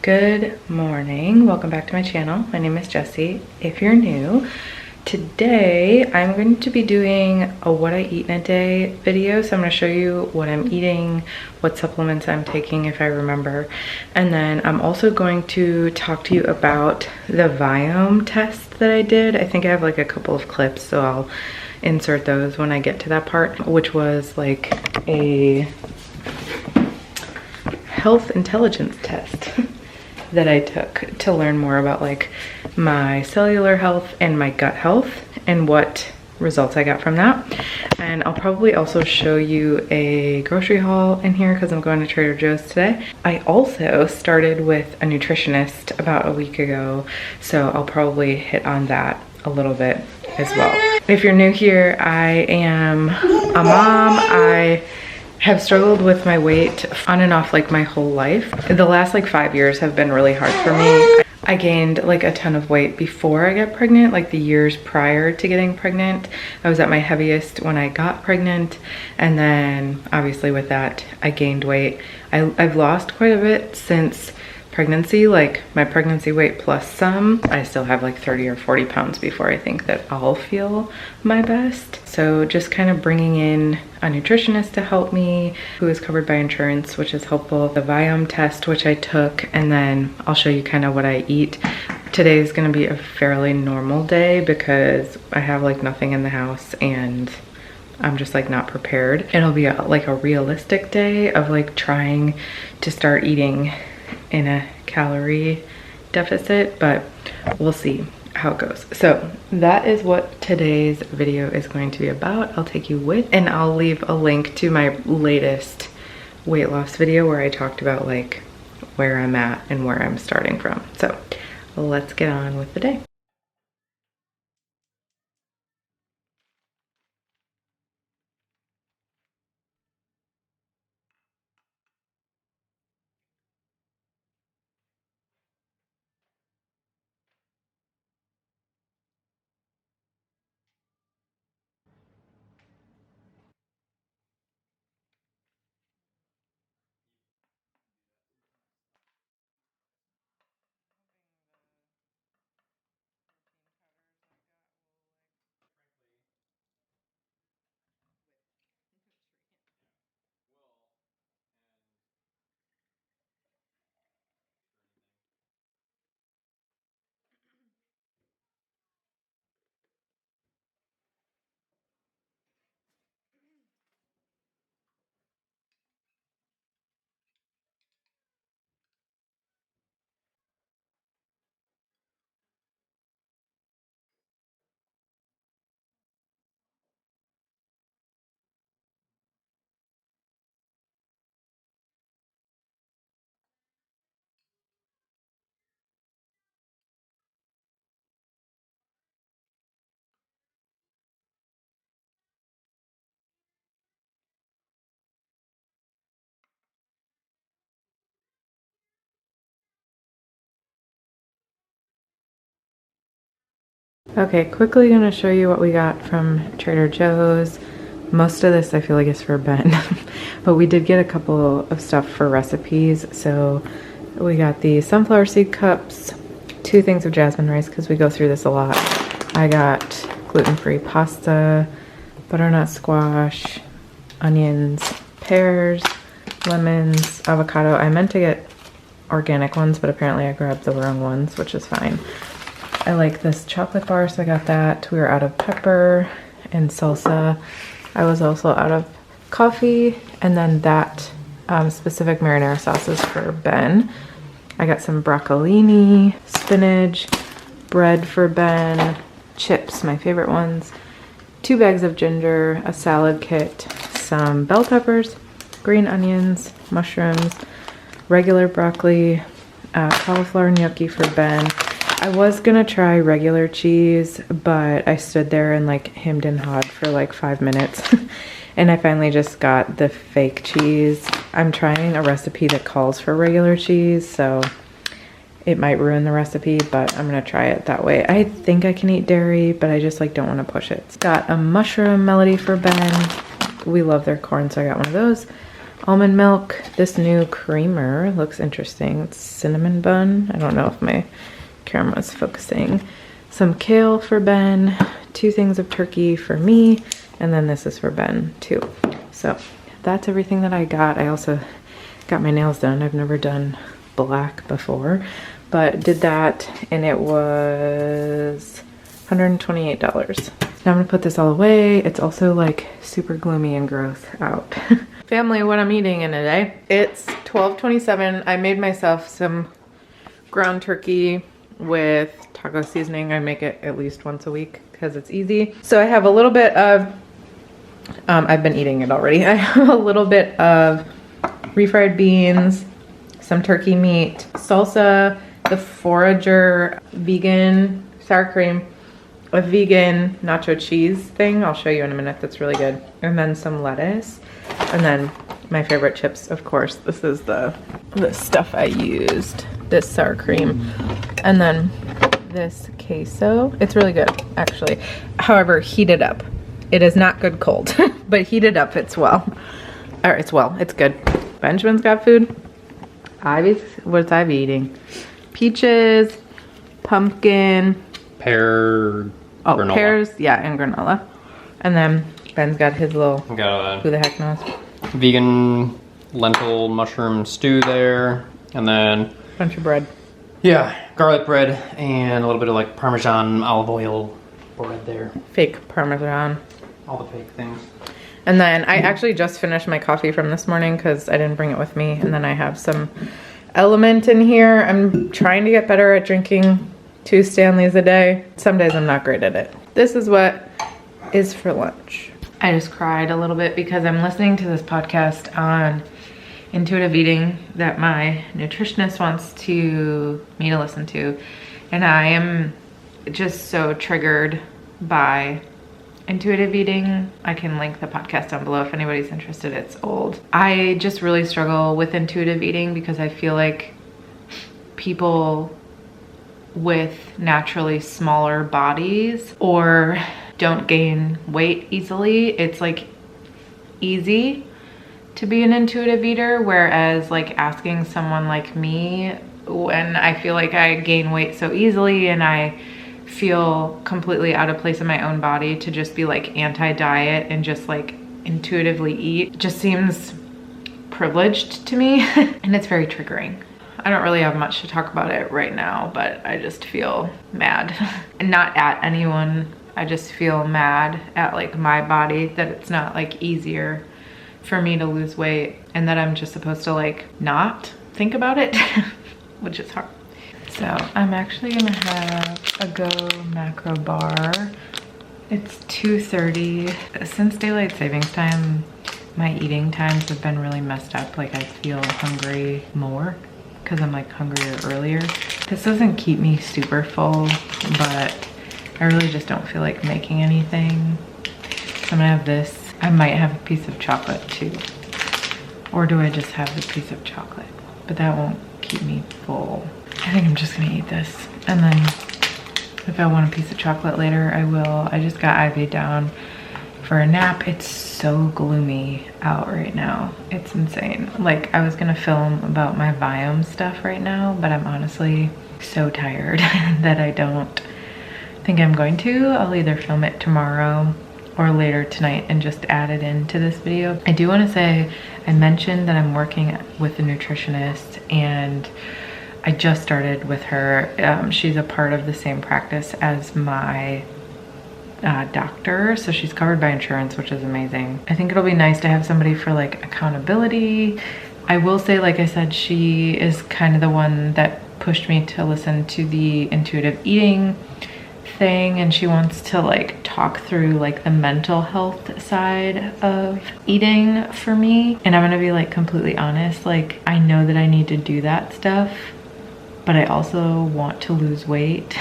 Good morning, welcome back to my channel. My name is Jessie. If you're new, today I'm going to be doing a what I eat in a day video. So I'm going to show you what I'm eating, what supplements I'm taking if I remember, and then I'm also going to talk to you about the Viome test that I did. I think I have like a couple of clips, so I'll insert those when I get to that part, which was like a health intelligence test that I took to learn more about like my cellular health and my gut health and what results I got from that. And I'll probably also show you a grocery haul in here because I'm going to Trader Joe's today. I also started with a nutritionist about a week ago, so I'll probably hit on that a little bit as well. If you're new here, I am a mom. I have struggled with my weight on and off like my whole life. The last like 5 years have been really hard for me. I gained like a ton of weight before I got pregnant, like the years prior to getting pregnant. I was at my heaviest when I got pregnant, and then obviously with that I gained weight. I've lost quite a bit since pregnancy, like my pregnancy weight plus some. I still have like 30 or 40 pounds before I think that I'll feel my best. So just kind of bringing in a nutritionist to help me who is covered by insurance, which is helpful. The Viome test, which I took, and then I'll show you kind of what I eat. Today is going to be a fairly normal day because I have like nothing in the house and I'm just like not prepared. It'll be like a realistic day of like trying to start eating in a calorie deficit, but we'll see how it goes. So that is what today's video is going to be about. I'll take you with, and I'll leave a link to my latest weight loss video where I talked about like where I'm at and where I'm starting from. So let's get on with the day. Okay, quickly gonna show you what we got from Trader Joe's. Most of this I feel like is for Ben, but we did get a couple of stuff for recipes. So we got the sunflower seed cups, 2 things of jasmine rice because we go through this a lot. I got gluten-free pasta, butternut squash, onions, pears, lemons, avocado. I meant to get organic ones, but apparently I grabbed the wrong ones, which is fine. I like this chocolate bar, so I got that. We were out of pepper and salsa. I was also out of coffee, and then that specific marinara sauce is for Ben. I got some broccolini, spinach, bread for Ben, chips, my favorite ones, 2 bags of ginger, a salad kit, some bell peppers, green onions, mushrooms, regular broccoli, cauliflower gnocchi for Ben. I was gonna try regular cheese, but I stood there and like hemmed and hawed for like 5 minutes and I finally just got the fake cheese. I'm trying a recipe that calls for regular cheese, so it might ruin the recipe, but I'm gonna try it that way. I think I can eat dairy, but I just like don't want to push it. Got a mushroom melody for Ben. We love their corn, so I got one of those. almond milk. This new creamer looks interesting. It's cinnamon bun. I don't know if my camera's focusing. Some kale for Ben, 2 things of turkey for me, and then this is for Ben too. So that's everything that I got. I also got my nails done. I've never done black before, but did that and it was $128. Now I'm gonna put this all away. It's also like super gloomy and gross out. Family, what I'm eating in a day. It's 12:27. I made myself some ground turkey with taco seasoning. I make it at least once a week because it's easy. So I have a little bit of, I've been eating it already. I have a little bit of refried beans, some turkey meat, salsa, the Forager vegan sour cream, a vegan nacho cheese thing. I'll show you in a minute. That's really good. And then some lettuce. And then my favorite chips, of course. This is the stuff I used. This sour cream. And then this queso. It's really good, actually. However, heat it up. It is not good cold, but heat it up. It's it's good. Benjamin's got food. What's Ivy eating? Peaches, pumpkin, granola. Pears, yeah, and granola. And then Ben's got his little, who the heck knows? Vegan lentil mushroom stew there. And then bunch of bread. Yeah, garlic bread and a little bit of like Parmesan olive oil bread there. Fake Parmesan. All the fake things. And then I actually just finished my coffee from this morning because I didn't bring it with me. And then I have some Element in here. I'm trying to get better at drinking 2 Stanleys a day. Some days I'm not great at it. This is what is for lunch. I just cried a little bit because I'm listening to this podcast on intuitive eating that my nutritionist wants me to listen to. And I am just so triggered by intuitive eating. I can link the podcast down below if anybody's interested. It's old. I just really struggle with intuitive eating because I feel like people with naturally smaller bodies or don't gain weight easily, it's like easy to be an intuitive eater, whereas like asking someone like me, when I feel like I gain weight so easily and I feel completely out of place in my own body, to just be like anti-diet and just like intuitively eat just seems privileged to me. And it's very triggering. I don't really have much to talk about it right now, but I just feel mad. And not at anyone, I just feel mad at like my body, that it's not like easier for me to lose weight and that I'm just supposed to like not think about it, which is hard. So I'm actually gonna have a Go macro bar. It's 2:30. Since daylight savings time, my eating times have been really messed up. Like I feel hungry more because I'm like hungrier earlier. This doesn't keep me super full, but I really just don't feel like making anything. So I'm gonna have this. I might have a piece of chocolate too. Or do I just have the piece of chocolate? But that won't keep me full. I think I'm just gonna eat this. And then if I want a piece of chocolate later, I will. I just got Ivy down for a nap. It's so gloomy out right now. It's insane. Like I was gonna film about my Viome stuff right now, but I'm honestly so tired that I don't think I'm going to. I'll either film it tomorrow or later tonight and just add it into this video. I do want to say, I mentioned that I'm working with a nutritionist and I just started with her. She's a part of the same practice as my doctor, so she's covered by insurance, which is amazing. I think it'll be nice to have somebody for like accountability. I will say, like I said, she is kind of the one that pushed me to listen to the intuitive eating thing, and she wants to like talk through like the mental health side of eating for me. And I'm gonna be like completely honest, like I know that I need to do that stuff, but I also want to lose weight.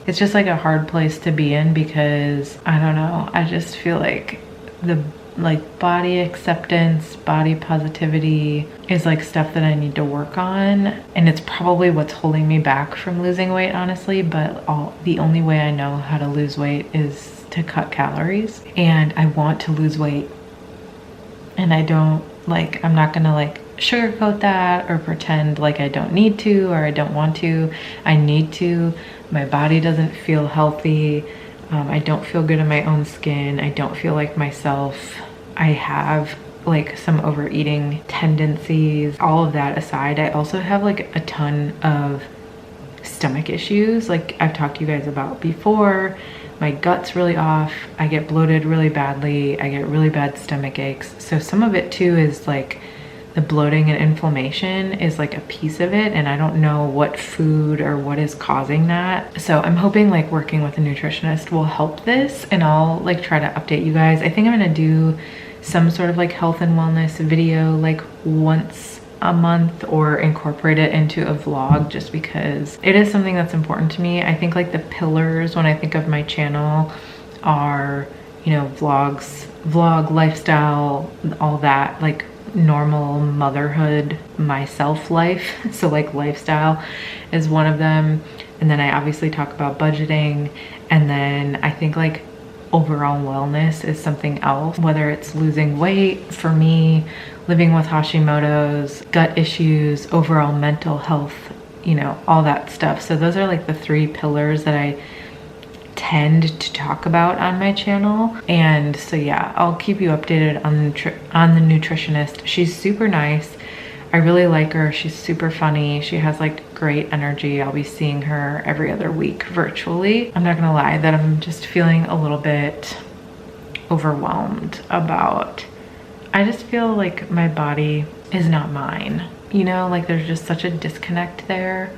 It's just like a hard place to be in because I don't know, I just feel like the like body acceptance, body positivity is like stuff that I need to work on, and it's probably what's holding me back from losing weight, honestly. But the only way I know how to lose weight is to cut calories, and I want to lose weight and I don't Like, I'm not gonna like sugarcoat that or pretend like I don't need to or I don't want to. I need to. My body doesn't feel healthy. I don't feel good in my own skin. I don't feel like myself. I have like some overeating tendencies. All of that aside, I also have like a ton of stomach issues, like I've talked to you guys about before. My gut's really off. I get bloated really badly. I get really bad stomach aches. So some of it too is like the bloating and inflammation is like a piece of it, and I don't know what food or what is causing that. So I'm hoping like working with a nutritionist will help this, and I'll like try to update you guys. I think I'm gonna do some sort of like health and wellness video like once a month or incorporate it into a vlog, just because it is something that's important to me. I think like the pillars when I think of my channel are, you know, vlog, lifestyle, all that, like normal motherhood, myself life. So like lifestyle is one of them. And then I obviously talk about budgeting. And then I think like overall wellness is something else, whether it's losing weight for me, living with Hashimoto's, gut issues, overall mental health, you know, all that stuff. So those are like the 3 pillars that I tend to talk about on my channel. And so yeah, I'll keep you updated on the nutritionist. She's super nice. I really like her. She's super funny. She has like great energy. I'll be seeing her every other week virtually. I'm not gonna lie that I'm just feeling a little bit overwhelmed about, I just feel like my body is not mine. You know, like there's just such a disconnect there.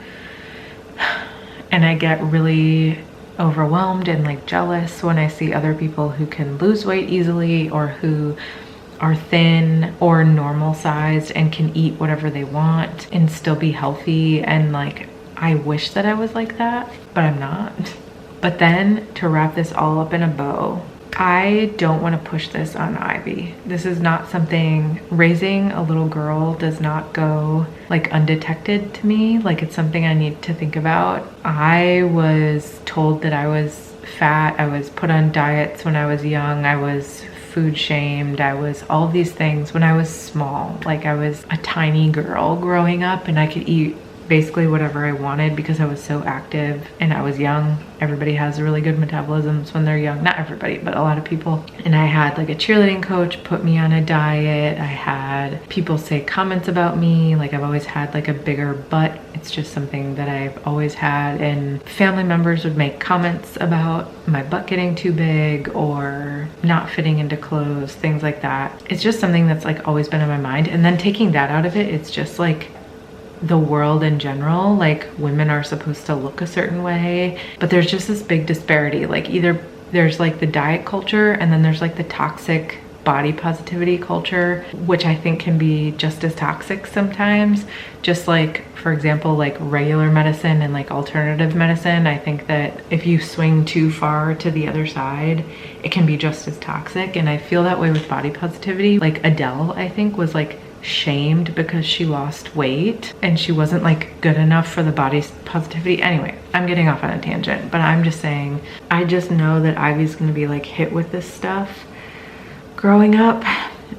And I get really overwhelmed and like jealous when I see other people who can lose weight easily, or who are thin or normal sized and can eat whatever they want and still be healthy. And like, I wish that I was like that, but I'm not. But then to wrap this all up in a bow, I don't want to push this on Ivy. This is not something, raising a little girl does not go like undetected to me. Like it's something I need to think about. I was told that I was fat. I was put on diets when I was young. I was food shamed. I was all these things when I was small. Like I was a tiny girl growing up, and I could eat basically whatever I wanted because I was so active and I was young. Everybody has really good metabolisms when they're young. Not everybody, but a lot of people. And I had like a cheerleading coach put me on a diet. I had people say comments about me. Like I've always had like a bigger butt. It's just something that I've always had. And family members would make comments about my butt getting too big or not fitting into clothes, things like that. It's just something that's like always been in my mind. And then taking that out of it, it's just like the world in general, like women are supposed to look a certain way, but there's just this big disparity. Like either there's like the diet culture, and then there's like the toxic body positivity culture, which I think can be just as toxic sometimes. Just like, for example, like regular medicine and like alternative medicine, I think that if you swing too far to the other side, it can be just as toxic. And I feel that way with body positivity. Like Adele, I think, was like shamed because she lost weight and she wasn't like good enough for the body positivity. Anyway, I'm getting off on a tangent, but I'm just saying, I just know that Ivy's gonna be like hit with this stuff growing up,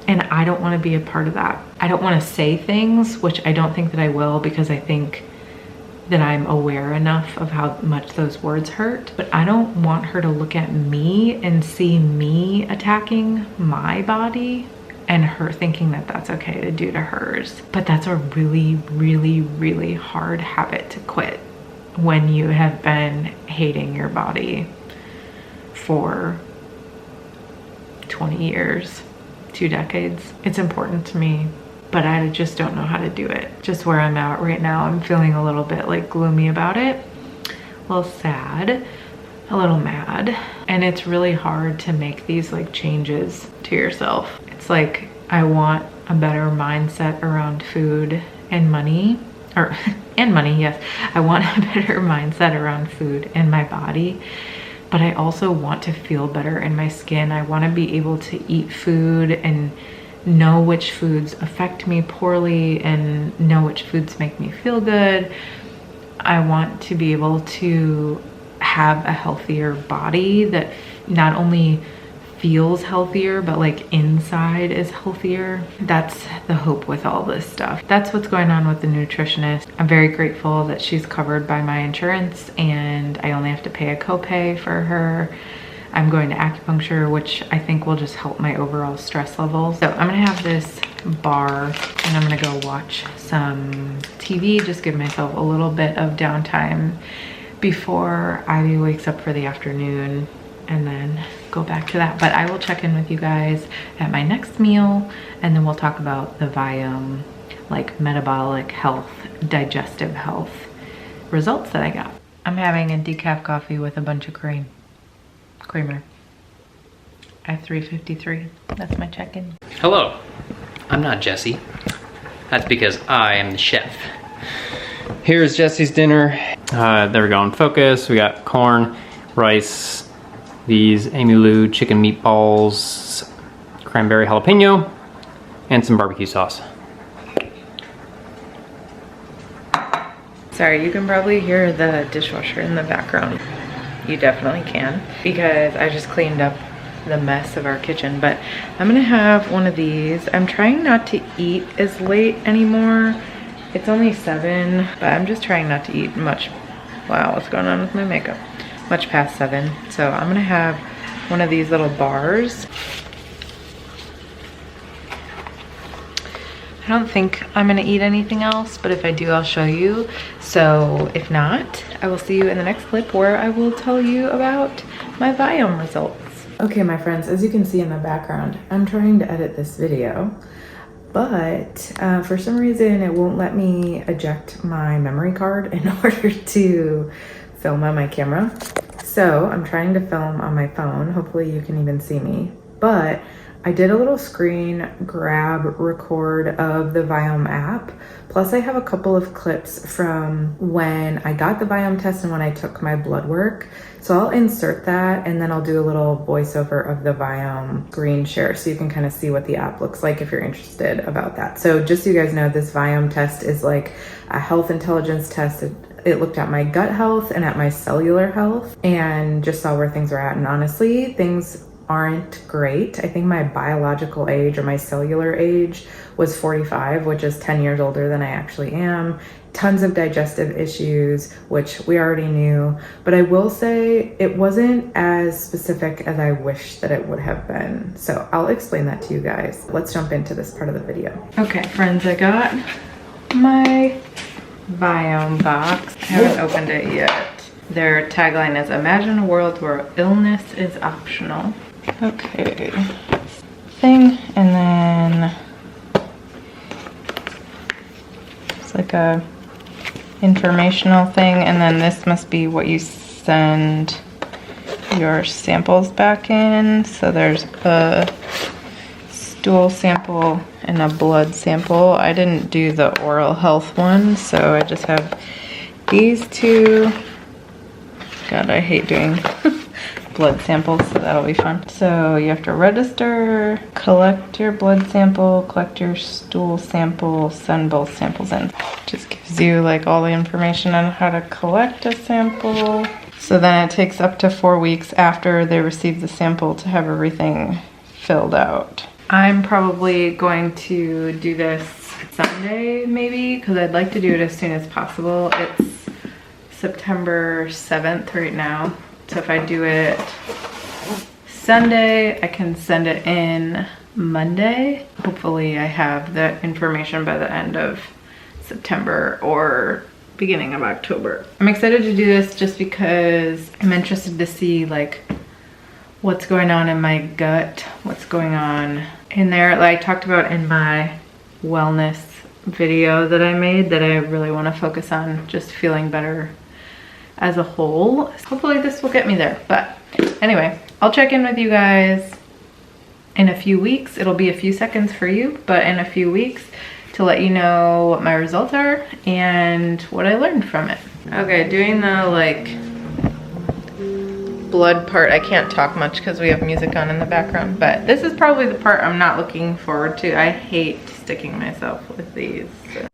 and I don't want to be a part of that. I don't want to say things, which I don't think that I will, because I think that I'm aware enough of how much those words hurt. But I don't want her to look at me and see me attacking my body and her thinking that that's okay to do to hers. But that's a really, really, really hard habit to quit when you have been hating your body for 20 years, 2 decades. It's important to me, but I just don't know how to do it. Just where I'm at right now, I'm feeling a little bit like gloomy about it, a little sad, a little mad. And it's really hard to make these like changes to yourself. It's like, I want a better mindset around food and money, or and money, yes. I want a better mindset around food and my body, but I also want to feel better in my skin. I want to be able to eat food and know which foods affect me poorly and know which foods make me feel good. I want to be able to have a healthier body that not only feels healthier, but like inside is healthier. That's the hope with all this stuff. That's what's going on with the nutritionist. I'm very grateful that she's covered by my insurance and I only have to pay a copay for her. I'm going to acupuncture, which I think will just help my overall stress levels. So I'm gonna have this bar and I'm gonna go watch some TV, just give myself a little bit of downtime before Ivy wakes up for the afternoon, and then go back to that. But I will check in with you guys at my next meal, and then we'll talk about the Viome, like metabolic health, digestive health results that I got. I'm having a decaf coffee with a bunch of creamer at 3:53. That's my check-in. Hello, I'm not Jesse. That's because I am the chef. Here's Jesse's dinner. There we go in focus. We got corn, rice, these Emu chicken meatballs, cranberry jalapeno, and some barbecue sauce. Sorry, you can probably hear the dishwasher in the background. You definitely can, because I just cleaned up the mess of our kitchen. But I'm gonna have one of these. I'm trying not to eat as late anymore. It's only 7, but I'm just trying not to eat much. Wow, what's going on with my makeup? Much past 7. So I'm gonna have one of these little bars. I don't think I'm gonna eat anything else, but if I do, I'll show you. So if not, I will see you in the next clip where I will tell you about my Viome results. Okay, my friends, as you can see in the background, I'm trying to edit this video, but for some reason it won't let me eject my memory card in order to film on my camera. So I'm trying to film on my phone. Hopefully you can even see me, but I did a little screen grab record of the Viome app. Plus I have a couple of clips from when I got the Viome test and when I took my blood work. So I'll insert that and then I'll do a little voiceover of the Viome screen share so you can kind of see what the app looks like if you're interested about that. So just so you guys know, this Viome test is like a health intelligence test. It looked at my gut health and at my cellular health and just saw where things are at. And honestly, things aren't great. I think my biological age or my cellular age was 45, which is 10 years older than I actually am. Tons of digestive issues, which we already knew, but I will say it wasn't as specific as I wish that it would have been. So I'll explain that to you guys. Let's jump into this part of the video. Okay, friends, I got my Viome box. I haven't opened it yet. Their tagline is, "Imagine a world where illness is optional." Okay, thing, and then it's like a informational thing, and then this must be what you send your samples back in. So there's a stool sample and a blood sample. I didn't do the oral health one, so I just have these two. God, I hate doing blood samples, so that'll be fun. So you have to register, collect your blood sample, collect your stool sample, send both samples in. Just gives you like all the information on how to collect a sample. So then it takes up to 4 weeks after they receive the sample to have everything filled out. I'm probably going to do this Sunday maybe, because I'd like to do it as soon as possible. It's September 7th right now. So if I do it Sunday, I can send it in Monday. Hopefully I have the information by the end of September or beginning of October. I'm excited to do this just because I'm interested to see like what's going on in my gut, what's going on in there. Like I talked about in my wellness video that I made, that I really want to focus on just feeling better as a whole. Hopefully this will get me there. But anyway, I'll check in with you guys in a few weeks. It'll be a few seconds for you, but in a few weeks to let you know what my results are and what I learned from it. Okay, doing the like blood part. I can't talk much because we have music on in the background, but this is probably the part I'm not looking forward to. I hate sticking myself with these. So.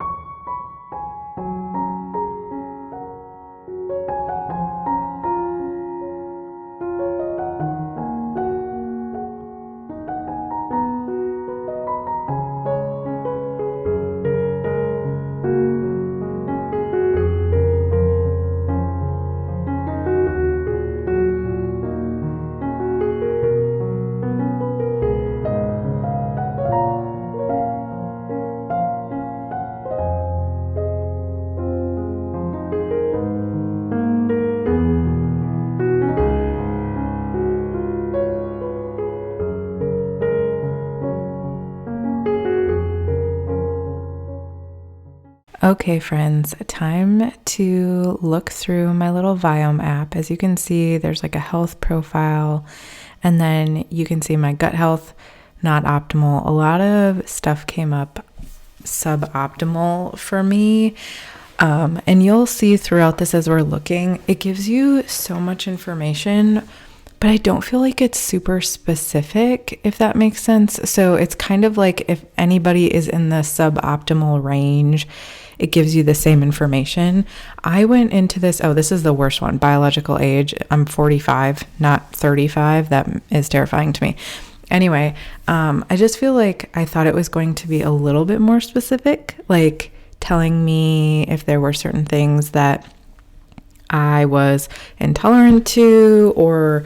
Okay, friends, time to look through my little Viome app. As you can see, there's like a health profile, and then you can see my gut health, not optimal. A lot of stuff came up suboptimal for me. And you'll see throughout this as we're looking, it gives you so much information, but I don't feel like it's super specific, if that makes sense. So it's kind of like if anybody is in the suboptimal range, it gives you the same information. I went into this, this is the worst one, biological age. I'm 45, not 35. That is terrifying to me. Anyway, I just feel like I thought it was going to be a little bit more specific, like telling me if there were certain things that I was intolerant to or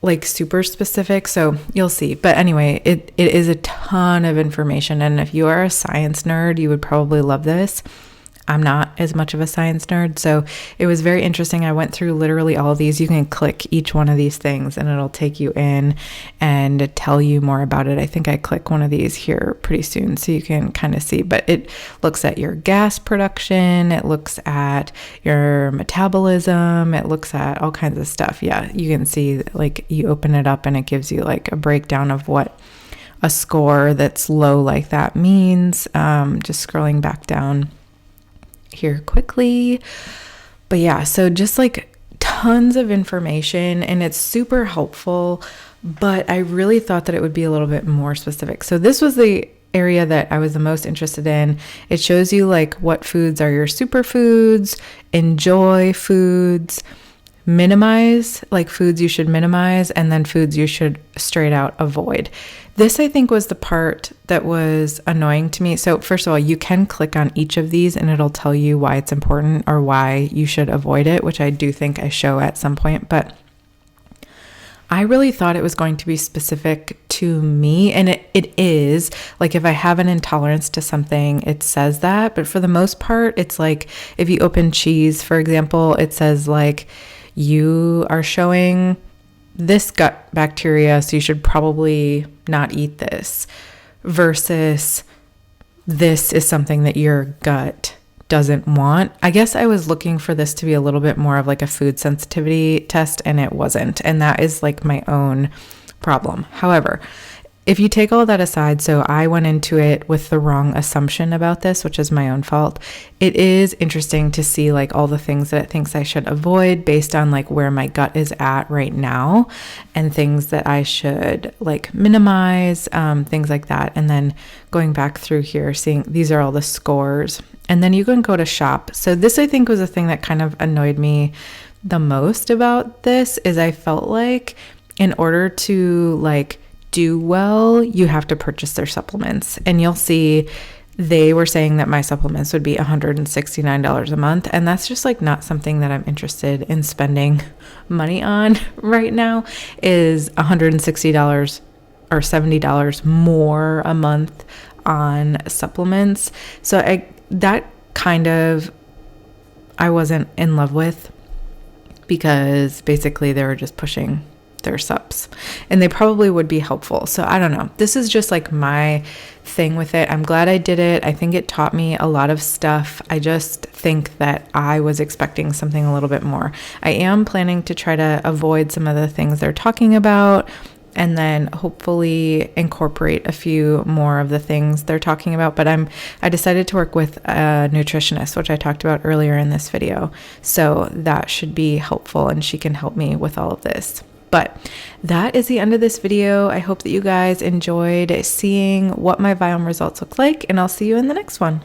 like super specific. So you'll see. But anyway, it is a ton of information. And if you are a science nerd, you would probably love this. I'm not as much of a science nerd, so it was very interesting. I went through literally all of these. You can click each one of these things and it'll take you in and tell you more about it. I think I click one of these here pretty soon so you can kind of see, but it looks at your gas production. It looks at your metabolism. It looks at all kinds of stuff. Yeah, you can see like you open it up and it gives you like a breakdown of what a score that's low like that means. Just scrolling back down here quickly. But yeah, so just like tons of information, and it's super helpful, but I really thought that it would be a little bit more specific. So this was the area that I was the most interested in. It shows you like what foods are your superfoods, enjoy foods, minimize, like foods you should minimize, and then foods you should straight out avoid. This, I think, was the part that was annoying to me. So first of all, you can click on each of these and it'll tell you why it's important or why you should avoid it, which I do think I show at some point. But I really thought it was going to be specific to me, and it is. Like if I have an intolerance to something, it says that. But for the most part, it's like if you open cheese, for example, it says like you are showing this gut bacteria, so you should probably not eat this, versus this is something that your gut doesn't want. I guess I was looking for this to be a little bit more of like a food sensitivity test, and it wasn't. And that is like my own problem. However, if you take all that aside, so I went into it with the wrong assumption about this, which is my own fault. It is interesting to see like all the things that it thinks I should avoid based on like where my gut is at right now, and things that I should like minimize, things like that. And then going back through here, seeing these are all the scores, and then you can go to shop. So this, I think, was the thing that kind of annoyed me the most about this, is I felt like in order to like do well, you have to purchase their supplements. And you'll see they were saying that my supplements would be $169 a month. And that's just like not something that I'm interested in spending money on right now, is $160 or $70 more a month on supplements. So that kind of I wasn't in love with, because basically they were just pushing their subs, and they probably would be helpful. So I don't know. This is just like my thing with it. I'm glad I did it. I think it taught me a lot of stuff. I just think that I was expecting something a little bit more. I am planning to try to avoid some of the things they're talking about, and then hopefully incorporate a few more of the things they're talking about. But I decided to work with a nutritionist, which I talked about earlier in this video. So that should be helpful, and she can help me with all of this. But that is the end of this video. I hope that you guys enjoyed seeing what my Viome results look like, and I'll see you in the next one.